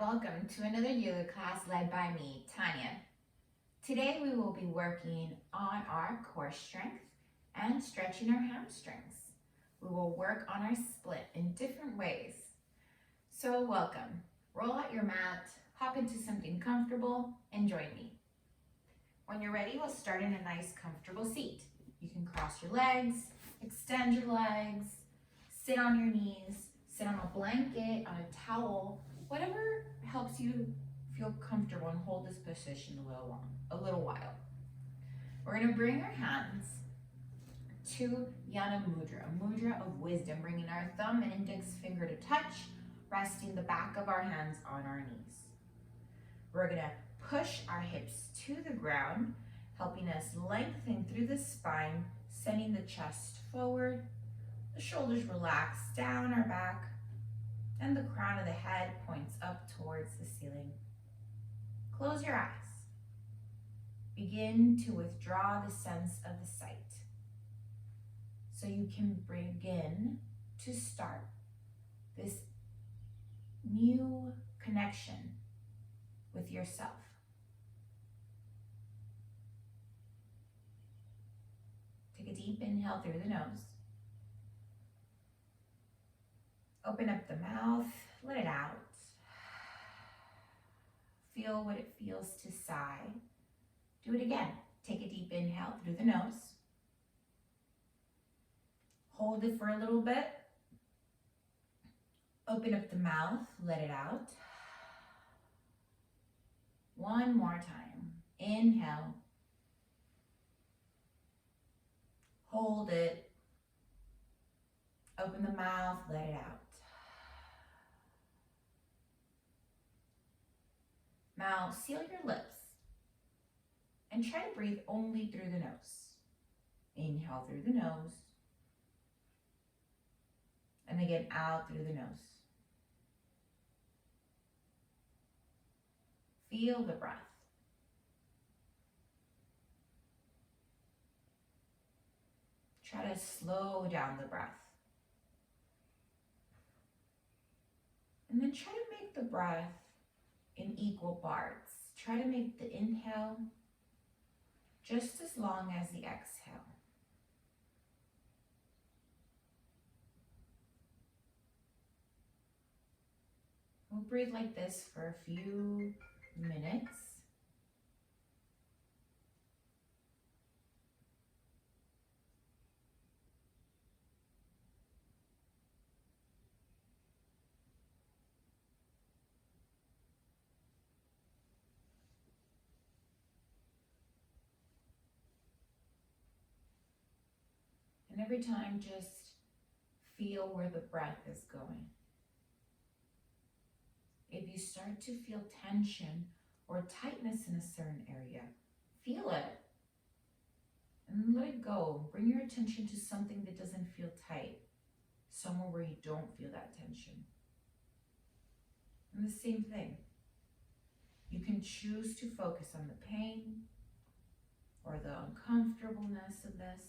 welcome to another yoga class led by me, Tanya. Today we will be working on our core strength and stretching our hamstrings. We will work on our split in different ways. So welcome. Roll out your mat, hop into something comfortable, and join me. When you're ready, we'll start in a nice comfortable seat. You can cross your legs, extend your legs, sit on your knees, sit on a blanket, on a towel, whatever helps you feel comfortable and hold this position a little while. We're going to bring our hands to Yana Mudra, a mudra of wisdom, bringing our thumb and index finger to touch, resting the back of our hands on our knees. We're going to push our hips to the ground, helping us lengthen through the spine, sending the chest forward, the shoulders relax down our back, and the crown of the head points up towards the ceiling. Close your eyes. Begin to withdraw the sense of the sight. So you can begin to start this new connection with yourself. Take a deep inhale through the nose. Open up the mouth, let it out. Feel what it feels to sigh. Do it again. Take a deep inhale through the nose. Hold it for a little bit. Open up the mouth, let it out. One more time. Inhale. Hold it. Open the mouth, let it out. Now seal your lips and try to breathe only through the nose. Inhale through the nose. And again, out through the nose. Feel the breath. Try to slow down the breath. And then try to make the breath in equal parts. Try to make the inhale just as long as the exhale. We'll breathe like this for a few minutes. And every time, just feel where the breath is going. If you start to feel tension or tightness in a certain area, feel it and let it go. Bring your attention to something that doesn't feel tight, somewhere where you don't feel that tension. And the same thing. You can choose to focus on the pain or the uncomfortableness of this,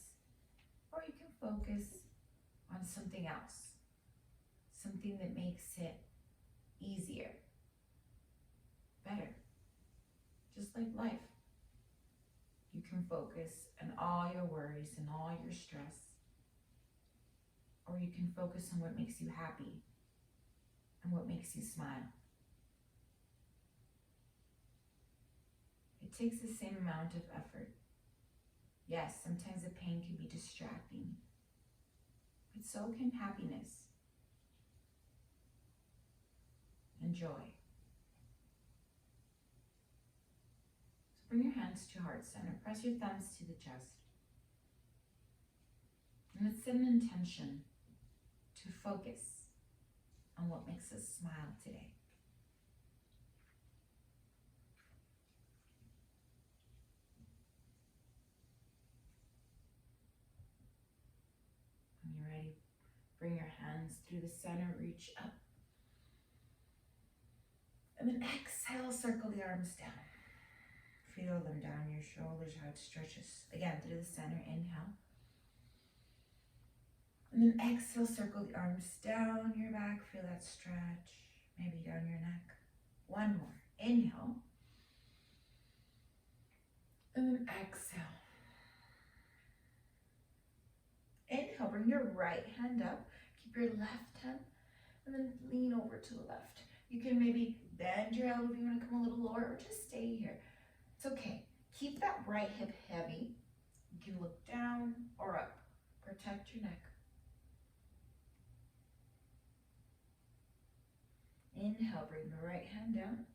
or you can focus on something else, something that makes it easier, better. Just like life, you can focus on all your worries and all your stress, or you can focus on what makes you happy and what makes you smile. It takes the same amount of effort. Yes, sometimes the pain can be distracting, but so can happiness and joy. So bring your hands to heart center. Press your thumbs to the chest. And let's set an intention to focus on what makes us smile today. When you're ready, bring your hands through the center, reach up. And then exhale, circle the arms down. Feel them down your shoulders, how it stretches. Again, through the center, inhale. And then exhale, circle the arms down your back. Feel that stretch, maybe down your neck. One more. Inhale. And then exhale. Inhale, bring your right hand up. Keep your left hand and then lean over to the left. You can maybe bend your elbow if you want to come a little lower or just stay here. It's okay. Keep that right hip heavy. You can look down or up. Protect your neck. Inhale, bring the right hand down.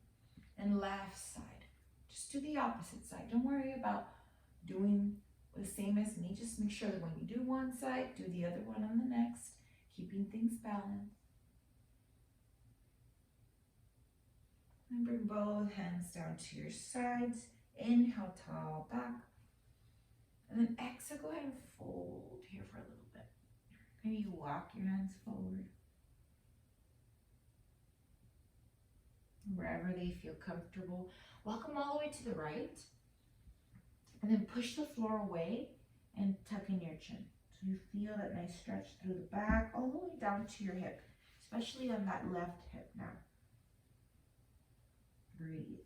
And left side. Just do the opposite side. Don't worry about doing the same as me. Just make sure that when you do one side, do the other one on the next, keeping things balanced. And bring both hands down to your sides. Inhale, tall back. And then exhale, go ahead and fold here for a little bit. Maybe you walk your hands forward. Wherever they feel comfortable. Walk them all the way to the right. And then push the floor away and tuck in your chin. So you feel that nice stretch through the back, all the way down to your hip, especially on that left hip now. Breathe.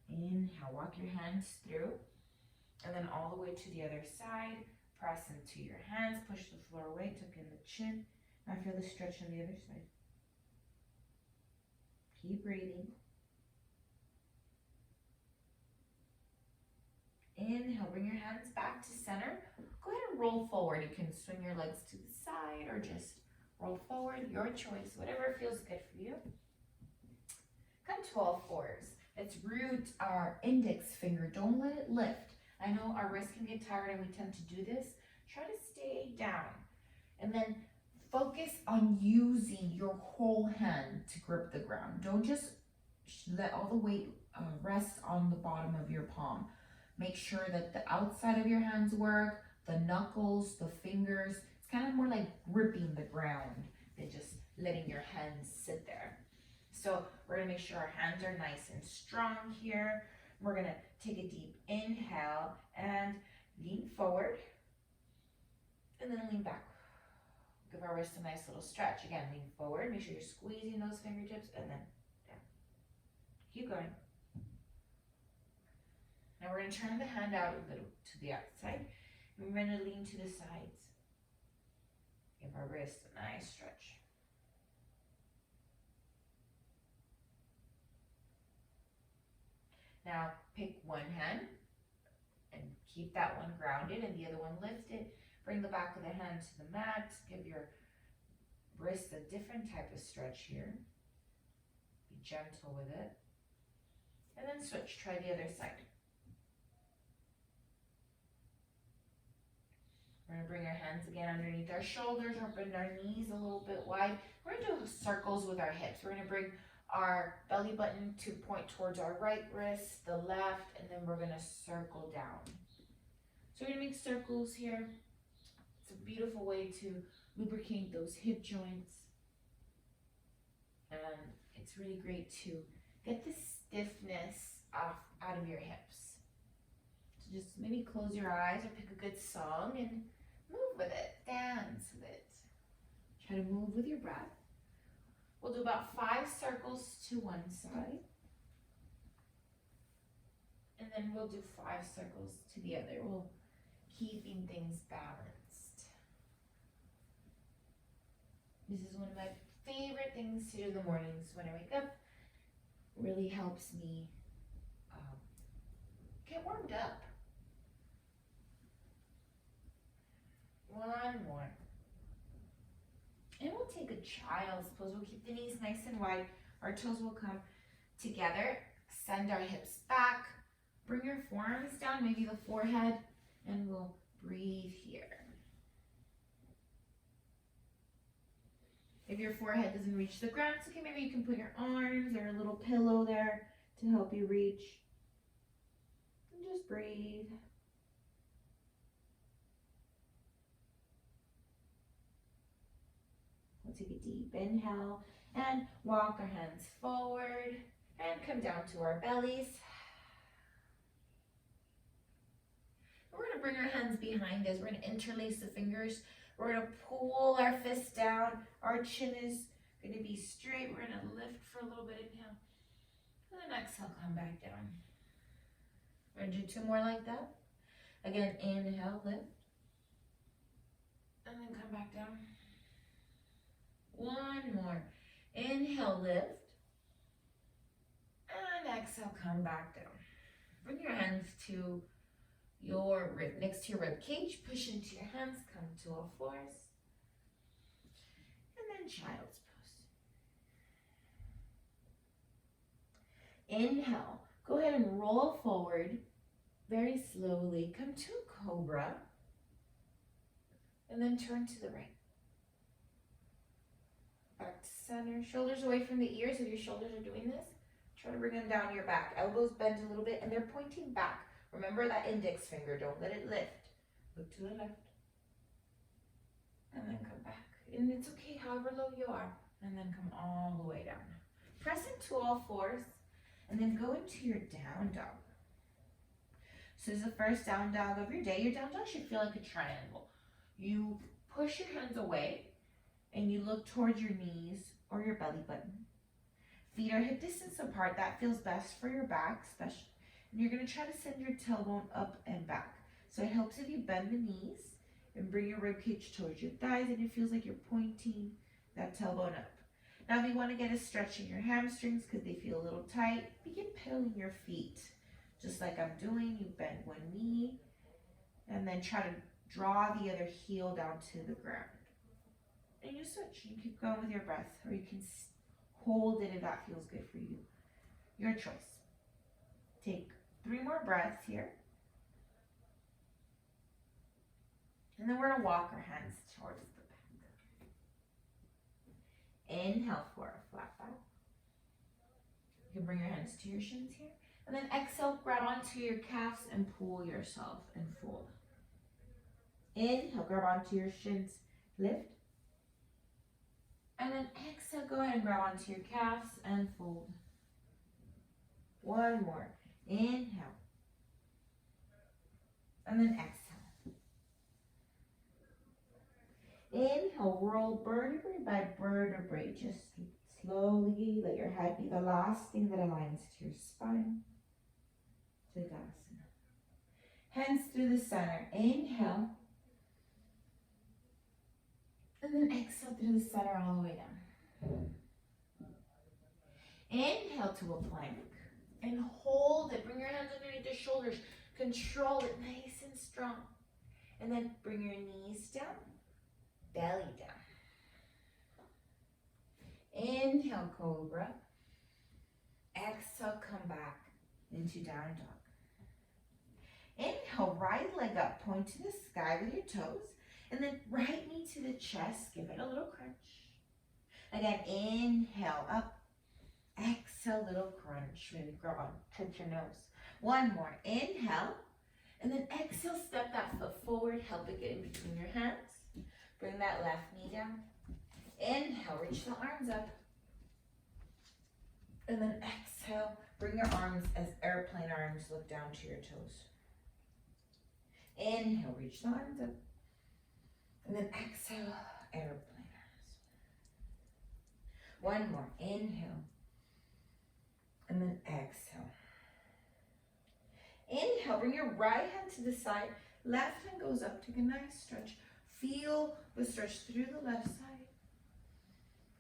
Inhale, walk your hands through, and then all the way to the other side. Press into your hands, push the floor away, tuck in the chin. Now feel the stretch on the other side. Keep breathing. Inhale, bring your hands back to center. Go ahead and roll forward. You can swing your legs to the side or just roll forward, your choice, whatever feels good for you. Come to all fours. Let's root our index finger. Don't let it lift. I know our wrists can get tired and we tend to do this. Try to stay down. And then focus on using your whole hand to grip the ground. Don't just let all the weight rest on the bottom of your palm. Make sure that the outside of your hands work, the knuckles, the fingers. It's kind of more like gripping the ground than just letting your hands sit there. So we're gonna make sure our hands are nice and strong here. We're gonna take a deep inhale and lean forward and then lean back. Give our wrist a nice little stretch. Again, lean forward, make sure you're squeezing those fingertips and then down. Keep going. Now we're going to turn the hand out a little to the outside. And we're going to lean to the sides. Give our wrist a nice stretch. Now pick one hand and keep that one grounded and the other one lifted. Bring the back of the hand to the mat. Give your wrist a different type of stretch here. Be gentle with it. And then switch. Try the other side. We're going to bring our hands again underneath our shoulders, open our knees a little bit wide. We're going to do circles with our hips. We're going to bring our belly button to point towards our right wrist, the left, and then we're going to circle down. So we're going to make circles here. It's a beautiful way to lubricate those hip joints. And it's really great to get the stiffness out of your hips. So just maybe close your eyes or pick a good song and move with it, dance with it. Try to move with your breath. We'll do about 5 circles to one side. And then we'll do 5 circles to the other. We'll keeping things balanced. This is one of my favorite things to do in the mornings when I wake up. It really helps me get warmed up. One more. And we'll take a child's pose. We'll keep the knees nice and wide. Our toes will come together. Send our hips back. Bring your forearms down, maybe the forehead, and we'll breathe here. If your forehead doesn't reach the ground, it's okay. Maybe you can put your arms or a little pillow there to help you reach. And just breathe. We'll take a deep inhale and walk our hands forward and come down to our bellies. We're going to bring our hands behind us. We're going to interlace the fingers. We're gonna pull our fist down. Our chin is gonna be straight. We're gonna lift for a little bit, inhale. And then exhale, come back down. We're gonna do 2 more like that. Again, inhale, lift. And then come back down. 1 more. Inhale, lift. And exhale, come back down. Bring your hands to your rib, next to your rib cage. Push into your hands, come to all fours. And then child's pose. Inhale. Go ahead and roll forward very slowly. Come to a cobra. And then turn to the right. Back to center. Shoulders away from the ears. If your shoulders are doing this, try to bring them down your back. Elbows bend a little bit and they're pointing back. Remember that index finger. Don't let it lift. Look to the left. And then come back. And it's okay however low you are. And then come all the way down. Press into all fours. And then go into your down dog. So this is the first down dog of your day. Your down dog should feel like a triangle. You push your hands away and you look towards your knees or your belly button. Feet are hip distance apart. That feels best for your back, especially. And you're going to try to send your tailbone up and back. So it helps if you bend the knees and bring your rib cage towards your thighs, and it feels like you're pointing that tailbone up. Now if you want to get a stretch in your hamstrings because they feel a little tight, begin pedaling your feet. Just like I'm doing, you bend one knee and then try to draw the other heel down to the ground. And you switch. You keep going with your breath, or you can hold it if that feels good for you. Your choice. Take 3 more breaths here. And then we're going to walk our hands towards the back. Inhale for a flat back. You can bring your hands to your shins here. And then exhale, grab onto your calves and pull yourself and fold. Inhale, grab onto your shins, lift. And then exhale, go ahead and grab onto your calves and fold. 1 more. Inhale. And then exhale. Inhale, roll vertebrae by vertebrae. Just slowly let your head be the last thing that aligns to your spine. Tadasana. Hands through the center. Inhale. And then exhale through the center all the way down. Inhale to a plank. And hold it. Bring your hands underneath your shoulders. Control it nice and strong. And then bring your knees down. Belly down. Inhale, cobra. Exhale, come back into down dog. Inhale, right leg up. Point to the sky with your toes. And then right knee to the chest. Give it a little crunch. Again, inhale, up. Exhale, little crunch. Maybe grab on, touch your nose. 1 more. Inhale. And then exhale, step that foot forward. Help it get in between your hands. Bring that left knee down. Inhale, reach the arms up. And then exhale, bring your arms as airplane arms. Look down to your toes. Inhale, reach the arms up. And then exhale, airplane arms. 1 more. Inhale. And then exhale. Inhale, bring your right hand to the side. Left hand goes up. Take a nice stretch. Feel the stretch through the left side.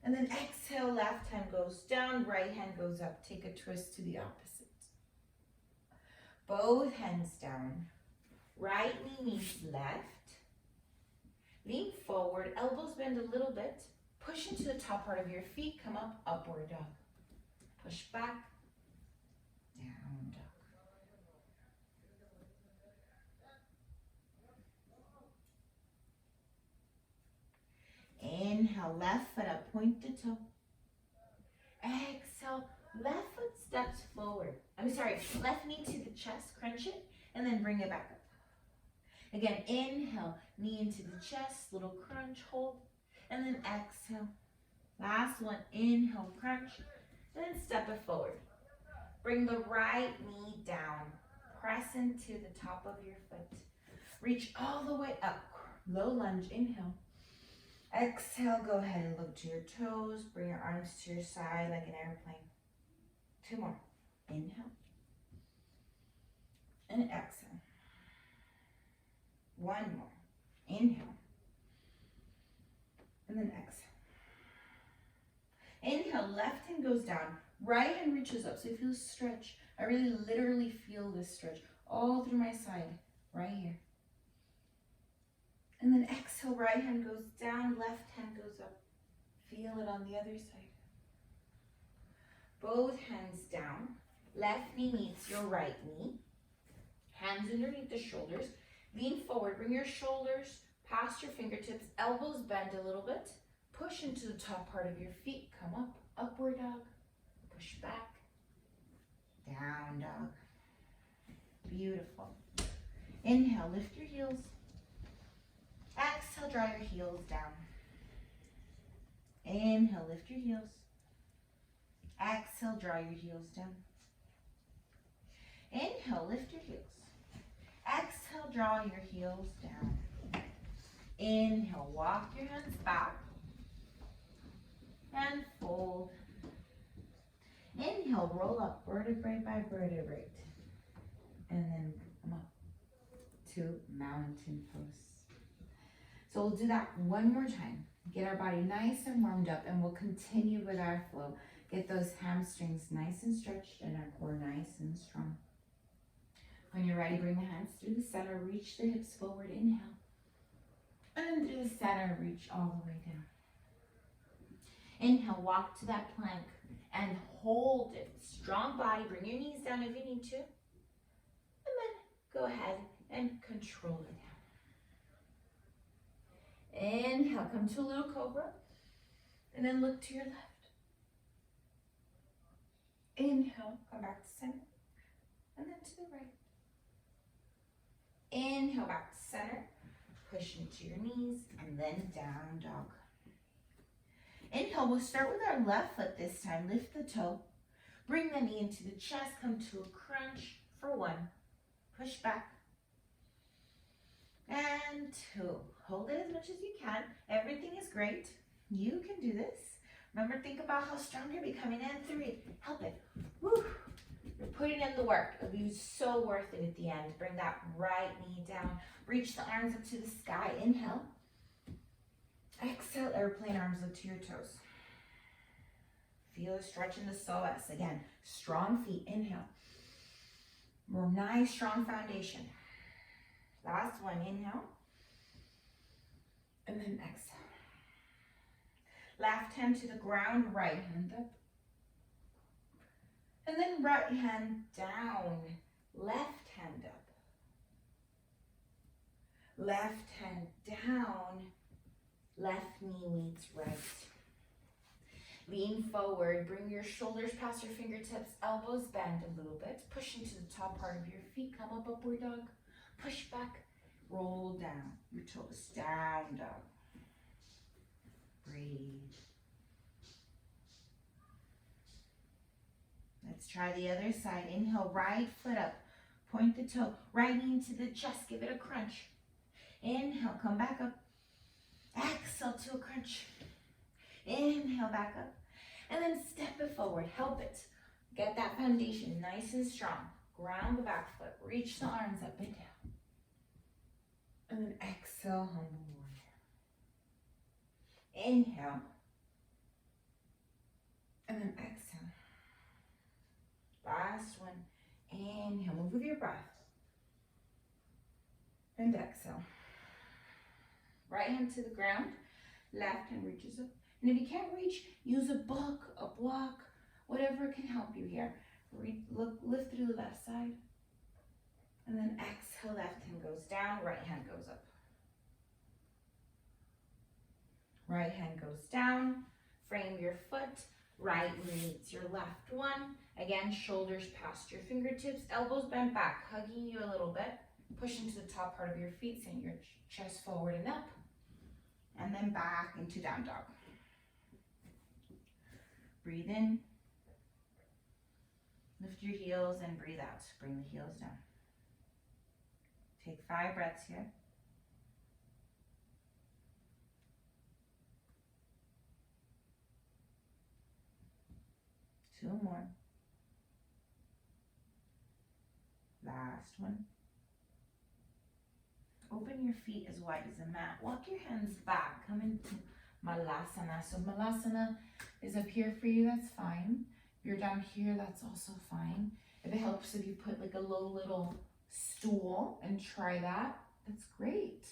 And then exhale, left hand goes down, right hand goes up. Take a twist to the opposite. Both hands down. Right knee meets left. Lean forward, elbows bend a little bit. Push into the top part of your feet. Come up, upward dog. Push back, down dog. Inhale, left foot up, point the toe. Exhale, left foot steps forward. Left knee to the chest, crunch it, and then bring it back up. Again, inhale, knee into the chest, little crunch, hold, and then exhale. Last one, inhale, crunch, and then step it forward. Bring the right knee down. Press into the top of your foot. Reach all the way up. Low lunge, inhale. Exhale, go ahead and look to your toes. Bring your arms to your side like an airplane. 2 more. Inhale. And exhale. 1 more. Inhale. And then exhale. Inhale, left hand goes down. Right hand reaches up. So you feel a stretch. I really literally feel this stretch all through my side, right here. And then exhale, right hand goes down, left hand goes up. Feel it on the other side. Both hands down. Left knee meets your right knee. Hands underneath the shoulders. Lean forward, bring your shoulders past your fingertips. Elbows bend a little bit. Push into the top part of your feet. Come up, upward dog. Push back. Down dog. Beautiful. Inhale, lift your heels. Exhale, draw your heels down. Inhale, lift your heels. Exhale, draw your heels down. Inhale, lift your heels. Exhale, draw your heels down. Inhale, walk your hands back. And fold. Inhale, roll up, vertebrae by vertebrae. And then come up to mountain pose. So we'll do that one more time. Get our body nice and warmed up, and we'll continue with our flow. Get those hamstrings nice and stretched and our core nice and strong. When you're ready, bring the hands through the center, reach the hips forward, inhale. And then through the center, reach all the way down. Inhale, walk to that plank and hold it. Strong body, bring your knees down if you need to. And then go ahead and control it down. Inhale, come to a little cobra. And then look to your left. Inhale, come back to center. And then to the right. Inhale, back to center. Push into your knees and then down dog. Inhale, we'll start with our left foot this time. Lift the toe. Bring the knee into the chest. Come to a crunch for 1. Push back. And 2. Hold it as much as you can. Everything is great. You can do this. Remember, think about how strong you're becoming. And 3. Help it. Woo. You're putting in the work. It'll be so worth it at the end. Bring that right knee down. Reach the arms up to the sky. Inhale. Exhale, airplane arms up to your toes. Feel a stretch in the psoas. Again, strong feet. Inhale. More nice, strong foundation. Last one. Inhale. And then exhale. Left hand to the ground, right hand up. And then right hand down, left hand up. Left hand down, left knee meets right. Lean forward, bring your shoulders past your fingertips, elbows bend a little bit. Push into the top part of your feet, come up, upward dog. Push back, roll down, your toes down dog. Breathe. Let's try the other side. Inhale, right foot up. Point the toe. Right knee into the chest. Give it a crunch. Inhale, come back up. Exhale to a crunch. Inhale, back up. And then step it forward. Help it. Get that foundation nice and strong. Ground the back foot. Reach the arms up and down. And then exhale, humble warrior. Inhale. And then exhale. Last one. Inhale, move with your breath. And exhale. Right hand to the ground. Left hand reaches up. And if you can't reach, use a book, a block, whatever can help you here. Lift through the left side. And then exhale, left hand goes down, right hand goes up. Right hand goes down. Frame your foot. Right knee meets your left one. Again, shoulders past your fingertips, elbows bent back, hugging you a little bit. Push into the top part of your feet, send your chest forward and up. And then back into down dog. Breathe in. Lift your heels and breathe out. Bring the heels down. Take 5 breaths here. 2 more. Last one. Open your feet as wide as a mat. Walk your hands back. Come into Malasana. So Malasana is up here for you, that's fine. If you're down here, that's also fine. If it helps if you put like a low little stool and try that, that's great.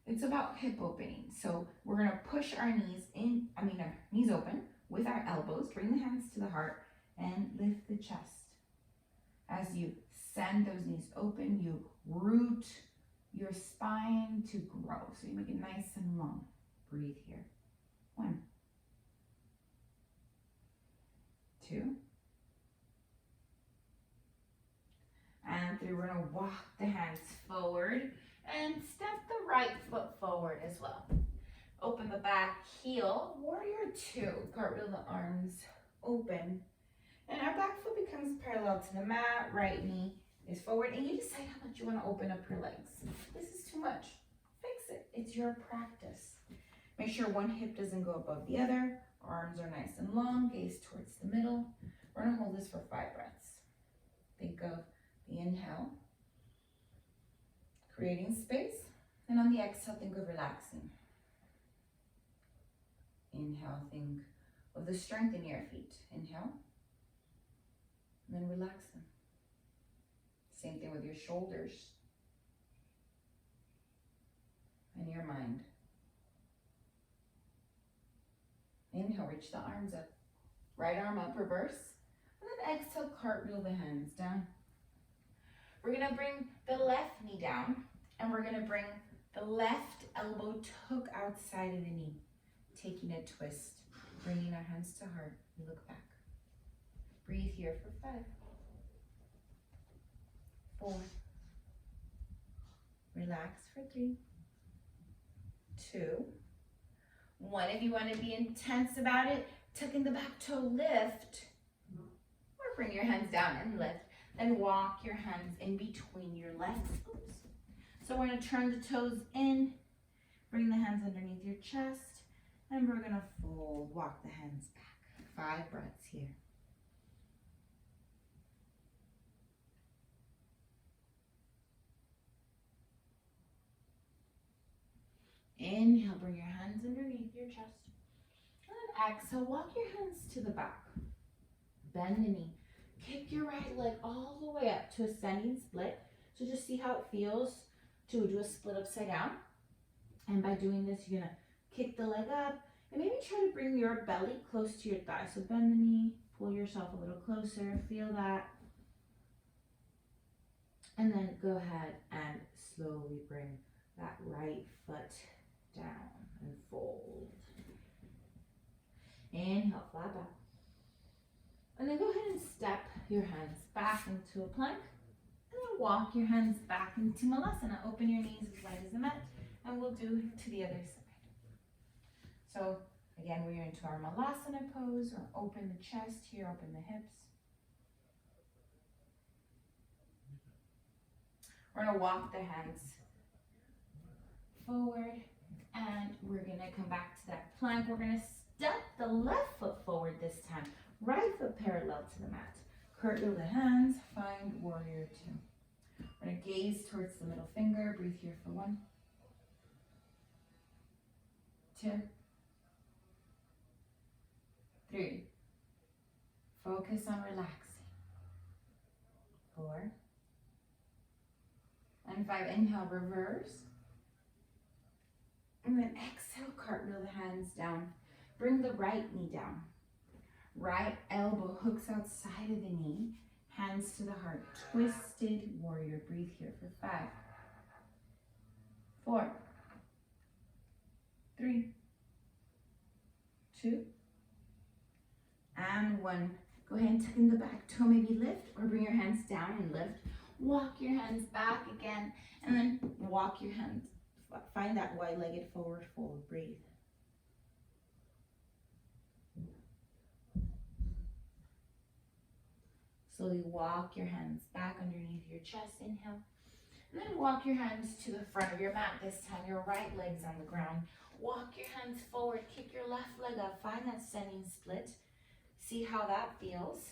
It's about hip opening. So we're gonna push our knees in, our knees open with our elbows. Bring the hands to the heart and lift the chest. As you send those knees open, you root your spine to grow. So you make it nice and long. Breathe here. 1, 2, and 3. We're gonna walk the hands forward and step the right foot forward as well. Open the back heel, warrior 2. Cartwheel the arms open. And our back foot becomes parallel to the mat. Right knee is forward. And you decide how much you want to open up your legs. This is too much. Fix it. It's your practice. Make sure one hip doesn't go above the other. Arms are nice and long. Gaze towards the middle. We're going to hold this for 5 breaths. Think of the inhale, creating space. And on the exhale, think of relaxing. Inhale, think of the strength in your feet. Inhale. And then relax them. Same thing with your shoulders and your mind. Inhale, reach the arms up. Right arm up, reverse. And then exhale, cartwheel the hands down. We're gonna bring the left knee down and we're gonna bring the left elbow tuck outside of the knee. Taking a twist, bringing our hands to heart. We look back. Breathe here for 5, 4, relax for 3, 2, 1. If you want to be intense about it, tuck in the back toe, lift, or bring your hands down and lift. Then walk your hands in between your legs. Oops. So we're going to turn the toes in, bring the hands underneath your chest, and we're going to fold, walk the hands back. 5 breaths here. Inhale, bring your hands underneath your chest. And then exhale, walk your hands to the back. Bend the knee. Kick your right leg all the way up to a standing split. So just see how it feels to do a split upside down. And by doing this, you're gonna kick the leg up and maybe try to bring your belly close to your thigh. So bend the knee, pull yourself a little closer, feel that. And then go ahead and slowly bring that right foot down and fold. Inhale, flat back. And then go ahead and step your hands back into a plank. And then walk your hands back into Malasana. Open your knees as wide as the mat. And we'll do to the other side. So again, we're into our Malasana pose. Or open the chest here, open the hips. We're going to walk the hands forward. And we're going to come back to that plank. We're going to step the left foot forward this time. Right foot parallel to the mat. Cartwheel the hands. Find warrior 2. We're going to gaze towards the middle finger. Breathe here for 1, 2, 3. Focus on relaxing. 4. And 5. Inhale, reverse. And then exhale, cartwheel the hands down. Bring the right knee down. Right elbow hooks outside of the knee. Hands to the heart. Twisted warrior. Breathe here for 5, 4, 3, 2, and 1. Go ahead and tuck in the back toe. Maybe lift or bring your hands down and lift. Walk your hands back again. And then walk your hands. Find that wide-legged forward fold. Breathe. Slowly walk your hands back underneath your chest. Inhale. And then walk your hands to the front of your mat. This time your right leg's on the ground. Walk your hands forward. Kick your left leg up. Find that standing split. See how that feels.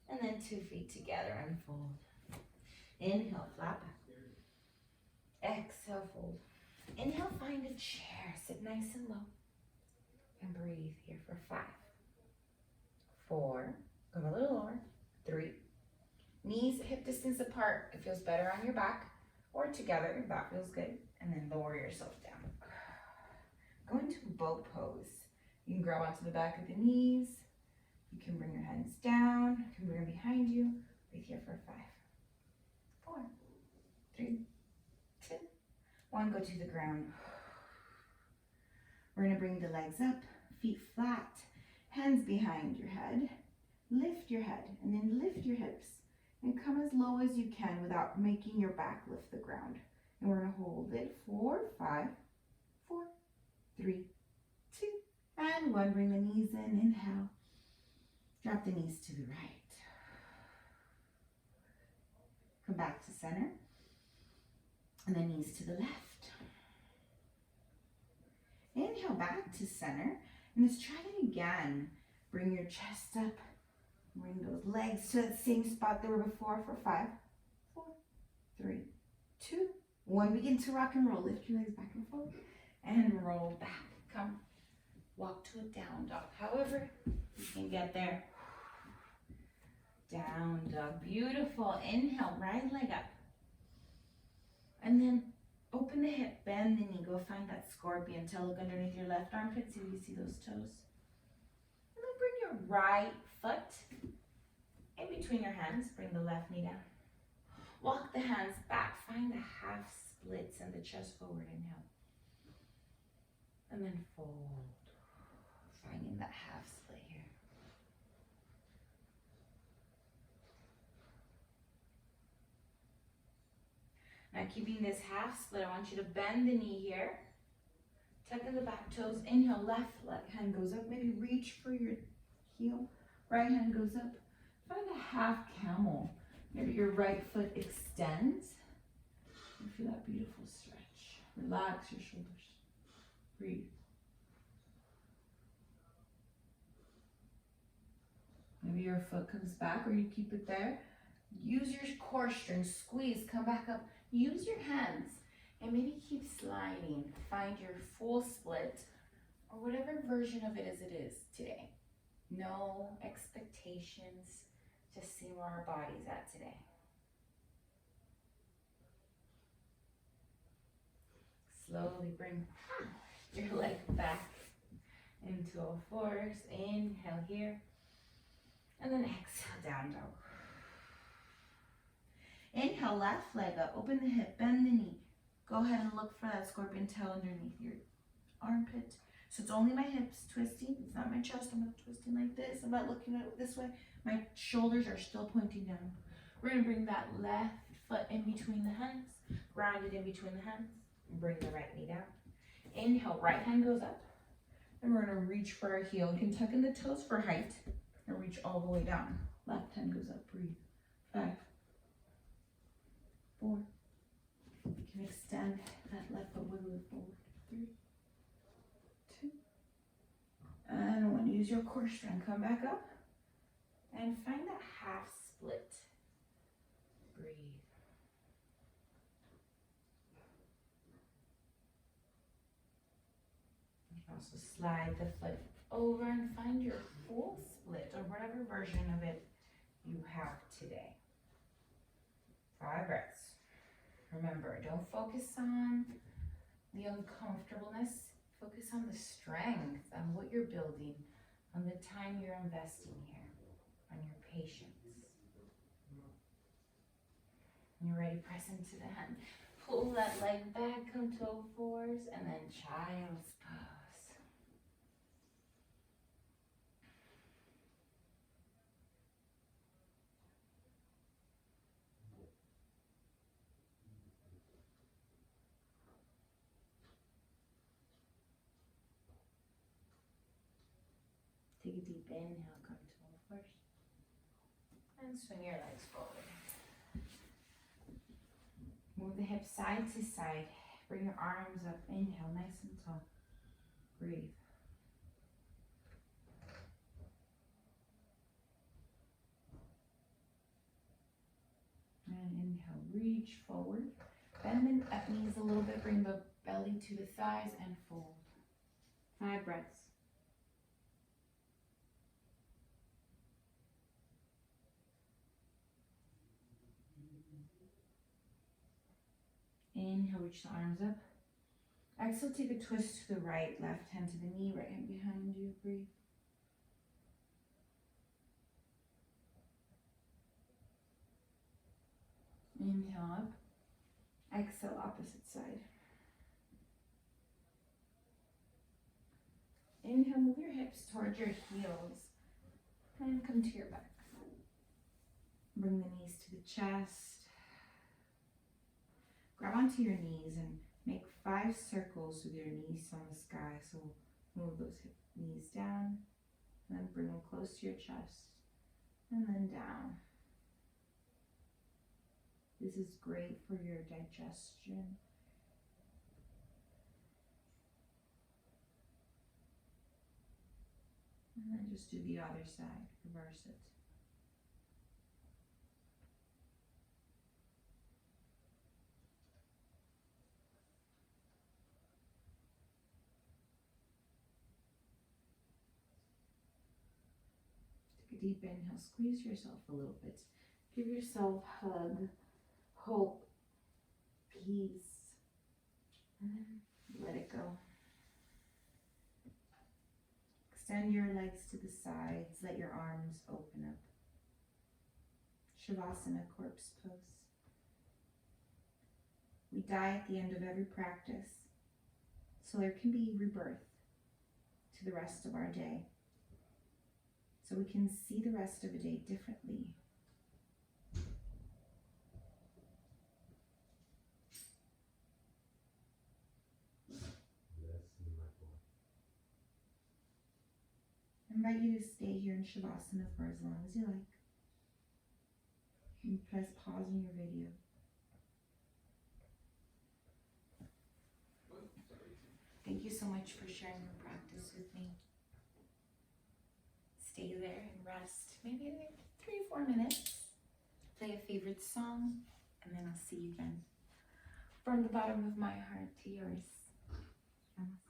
And then 2 feet together and fold. Inhale, flat back. Exhale, fold. Inhale, find a chair. Sit nice and low. And breathe here for 5, 4, go a little lower, 3. Knees hip distance apart. It feels better on your back or together. That feels good. And then lower yourself down. Go into boat pose. You can grab onto the back of the knees. You can bring your hands down. You can bring them behind you. Breathe here for 5, 4, 3, 2, 1. Go to the ground. We're gonna bring the legs up, feet flat, hands behind your head. Lift your head and then lift your hips and come as low as you can without making your back lift the ground. And we're gonna hold it for 5, 4, 3, 2, and 1. Bring the knees in, inhale. Drop the knees to the right. Come back to center. And then knees to the left. Inhale back to center. And let's try it again. Bring your chest up. Bring those legs to that same spot they were before for 5, 4, 3, 2, 1. Begin to rock and roll. Lift your legs back and forth. And roll back. Come. Walk to a down dog. However you can get there. Down dog. Beautiful. Inhale. Right leg up. And then open the hip. Bend the knee. Go find that scorpion tail. Look underneath your left armpit. See if you see those toes. And then bring your right foot in between your hands. Bring the left knee down. Walk the hands back. Find the half splits and the chest forward. Inhale. And then fold. Finding that half split here. Now keeping this half split, I want you to bend the knee here. Tuck in the back toes. Inhale, left hand goes up. Maybe reach for your heel. Right hand goes up. Find a half camel. Maybe your right foot extends. And feel that beautiful stretch. Relax your shoulders. Breathe. Maybe your foot comes back or you keep it there. Use your core strength. Squeeze. Come back up. Use your hands. And maybe keep sliding. Find your full split or whatever version of it is today. No expectations. Just see where our body's at today. Slowly bring your leg back into all fours. Inhale here. And then exhale, down dog. Inhale, left leg up. Open the hip, bend the knee. Go ahead and look for that scorpion tail underneath your armpit. So it's only my hips twisting. It's not my chest. I'm not twisting like this. I'm not looking at it this way. My shoulders are still pointing down. We're going to bring that left foot in between the hands. Ground it in between the hands. Bring the right knee down. Inhale, right hand goes up. And we're going to reach for our heel. You can tuck in the toes for height and reach all the way down. Left hand goes up. Breathe. 5, 4. You can extend that left foot, wiggle it forward. 3, 2. And 1. Use your core strength. Come back up. And find that half split. Breathe. You can also slide the foot over and find your full split or whatever version of it you have today. 5 breaths. Remember, don't focus on the uncomfortableness. Focus on the strength, on what you're building, on the time you're investing here, on your patience. When you're ready, press into the hand. Pull that leg back, come to all fours, and then child's pose. Take a deep inhale, come to all fours. And swing your legs forward. Move the hips side to side. Bring your arms up. Inhale, nice and tall. Breathe. reach forward. Bend the knees a little bit, bring the belly to the thighs and fold. 5 breaths. Inhale, reach the arms up. Exhale, take a twist to the right, left hand to the knee, right hand behind you. Breathe. Inhale up. Exhale, opposite side. Inhale, move your hips towards your heels and come to your back. Bring the knees to the chest. Grab onto your knees and make 5 circles with your knees on the sky. So move those knees down, and then bring them close to your chest, and then down. This is great for your digestion. And then just do the other side, reverse it. Take a deep inhale, squeeze yourself a little bit. Give yourself a hug, hope, peace, and then let it go. Extend your legs to the sides, let your arms open up. Shavasana, corpse pose. We die at the end of every practice, so there can be rebirth to the rest of our day. So we can see the rest of the day differently. I invite you to stay here in Shavasana for as long as you like. You can press pause on your video. Thank you so much for sharing your practice with me. Stay there and rest, maybe like 3-4 minutes. Play a favorite song, and then I'll see you again. From the bottom of my heart to yours. Namaste.